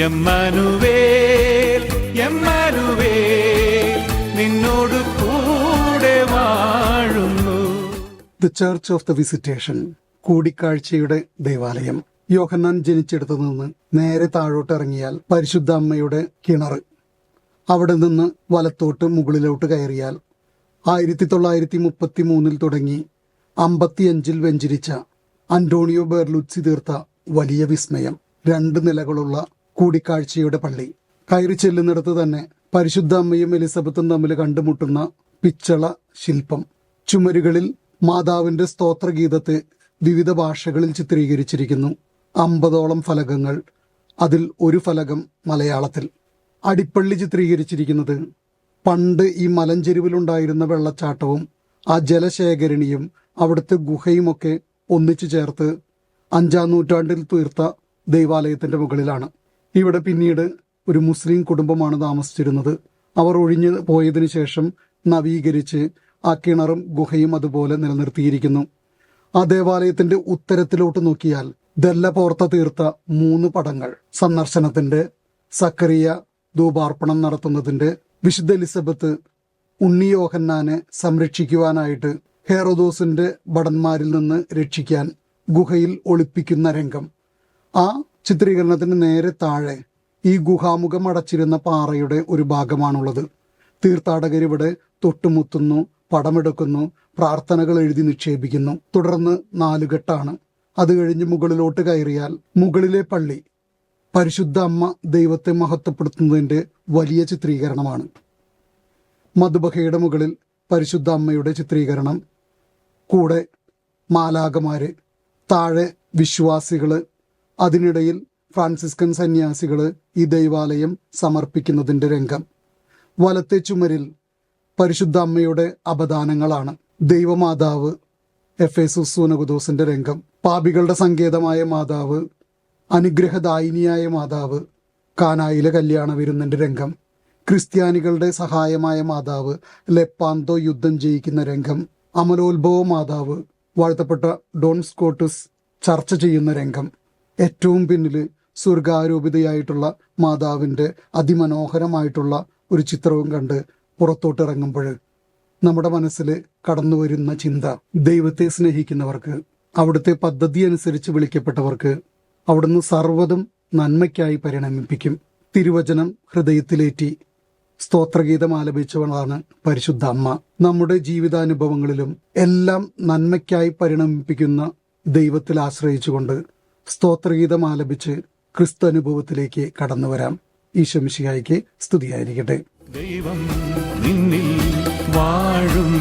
എമ്മാനുവേൽ എമ്മാനുവേൽ നിന്നോട് കൂടെ വാഴുന്നു. The church of the visitation, കൂടിക്കാഴ്ചയുടെ ദേവാലയം. യോഹന്നാൻ ജനിച്ചെടുത്തു നിന്ന് നേരെ താഴോട്ട് ഇറങ്ങിയാൽ പരിശുദ്ധ അമ്മയുടെ കിണർ. അവിടെ നിന്ന് വലത്തോട്ട് മുകളിലോട്ട് കയറിയാൽ 1933 തുടങ്ങി 55 വെഞ്ചരിച്ച അന്റോണിയോ ബെർലുച്ചി തീർത്ത വലിയ വിസ്മയം. 2 നിലകളുള്ള കൂടിക്കാഴ്ചയുടെ പള്ളി. കയറി ചെല്ലുന്നിടത്ത് തന്നെ പരിശുദ്ധ അമ്മയും എലിസബത്തും തമ്മിൽ കണ്ടുമുട്ടുന്ന പിച്ചള ശില്പം. ചുമരുകളിൽ മാതാവിന്റെ സ്തോത്രഗീതത്തെ വിവിധ ഭാഷകളിൽ ചിത്രീകരിച്ചിരിക്കുന്നു. 50ഓളം ഫലകങ്ങൾ, അതിൽ ഒരു ഫലകം മലയാളത്തിൽ. അടിപ്പള്ളി ചിത്രീകരിച്ചിരിക്കുന്നത് പണ്ട് ഈ മലഞ്ചെരുവിലുണ്ടായിരുന്ന വെള്ളച്ചാട്ടവും ആ ജലശേഖരണിയും അവിടുത്തെ ഗുഹയുമൊക്കെ ഒന്നിച്ചു ചേർത്ത് 5-ാം നൂറ്റാണ്ടിൽ തീർത്ത ദൈവാലയത്തിന്റെ മുകളിലാണ്. ഇവിടെ പിന്നീട് ഒരു മുസ്ലിം കുടുംബമാണ് താമസിച്ചിരുന്നത്. അവർ ഒഴിഞ്ഞു പോയതിനു ശേഷം നവീകരിച്ച് ആ കിണറും ഗുഹയും അതുപോലെ നിലനിർത്തിയിരിക്കുന്നു. ആ ദേവാലയത്തിന്റെ ഉത്തരത്തിലോട്ട് നോക്കിയാൽ ദെല്ല പോർത്ത തീർത്ത 3 പടങ്ങൾ, സന്ദർശനത്തിന്റെ, സക്കറിയ ധൂപാർപ്പണം നടത്തുന്നതിന്റെ, വിശുദ്ധ എലിസബത്ത് ഉണ്ണി യോഹന്നാനെ സംരക്ഷിക്കുവാനായിട്ട് ഹെറോദോസിന്റെ ഭടന്മാരിൽ നിന്ന് രക്ഷിക്കാൻ ഗുഹയിൽ ഒളിപ്പിക്കുന്ന രംഗം. ആ ചിത്രീകരണത്തിന് നേരെ താഴെ ഈ ഗുഹാമുഖം അടച്ചിരുന്ന പാറയുടെ ഒരു ഭാഗമാണുള്ളത്. തീർത്ഥാടകരിവിടെ തൊട്ടുമുത്തുന്നു, പടമെടുക്കുന്നു, പ്രാർത്ഥനകൾ എഴുതി നിക്ഷേപിക്കുന്നു. തുടർന്ന് 4 ഘട്ടാണ്. അത് കഴിഞ്ഞ് മുകളിലോട്ട് കയറിയാൽ മുകളിലെ പള്ളി പരിശുദ്ധ അമ്മ ദൈവത്തെ മഹത്വപ്പെടുത്തുന്നതിന്റെ വലിയ ചിത്രീകരണമാണ്. മധുബഹയുടെ മുകളിൽ പരിശുദ്ധ അമ്മയുടെ ചിത്രീകരണം, കൂടെ മാലാഖമാര്, താഴെ വിശ്വാസികള്, അതിനിടയിൽ ഫ്രാൻസിസ്കൻ സന്യാസികള് ഈ ദൈവാലയം സമർപ്പിക്കുന്നതിന്റെ രംഗം. വലത്തെ ചുമരിൽ പരിശുദ്ധ അമ്മയുടെ അപദാനങ്ങളാണ്. ദൈവമാതാവ്, എഫേസുസ് സൂനകുദോസിന്റെ രംഗം, പാപികളുടെ സങ്കേതമായ മാതാവ്, അനുഗ്രഹദായിനിയായ മാതാവ്, കാനായിലെ കല്യാണ വിരുന്നിന്റെ രംഗം, ക്രിസ്ത്യാനികളുടെ സഹായമായ മാതാവ്, ലെപ്പാന്തോ യുദ്ധം ജയിക്കുന്ന രംഗം, അമലോത്ഭവ മാതാവ്, വാഴ്ത്തപ്പെട്ട ഡോൺ സ്കോട്ടസ് ചർച്ച ചെയ്യുന്ന രംഗം. ഏറ്റവും പിന്നിൽ സ്വർഗാരോപിതയായിട്ടുള്ള മാതാവിന്റെ അതിമനോഹരമായിട്ടുള്ള ഒരു ചിത്രവും കണ്ട് പുറത്തോട്ടിറങ്ങുമ്പോൾ നമ്മുടെ മനസ്സിൽ കടന്നുവരുന്ന ചിന്ത, ദൈവത്തെ സ്നേഹിക്കുന്നവർക്ക്, അവിടുത്തെ പദ്ധതി അനുസരിച്ച് വിളിക്കപ്പെട്ടവർക്ക് അവിടുന്ന് സർവ്വതും നന്മയ്ക്കായി പരിണമിപ്പിക്കും. തിരുവചനം ഹൃദയത്തിലേറ്റി സ്തോത്രഗീതം ആലപിച്ചവളാണ് പരിശുദ്ധ അമ്മ. നമ്മുടെ ജീവിതാനുഭവങ്ങളിലും എല്ലാം നന്മയ്ക്കായി പരിണമിപ്പിക്കുന്ന ദൈവത്തിൽ ആശ്രയിച്ചുകൊണ്ട് സ്തോത്രഗീതം ആലപിച്ച് ക്രിസ്തു അനുഭവത്തിലേക്ക് കടന്നു വരാം. ഈശോ മിശിഹായ്ക്ക് സ്തുതിയായിരിക്കട്ടെ. ദൈവം നിന്നിൽ വാഴും.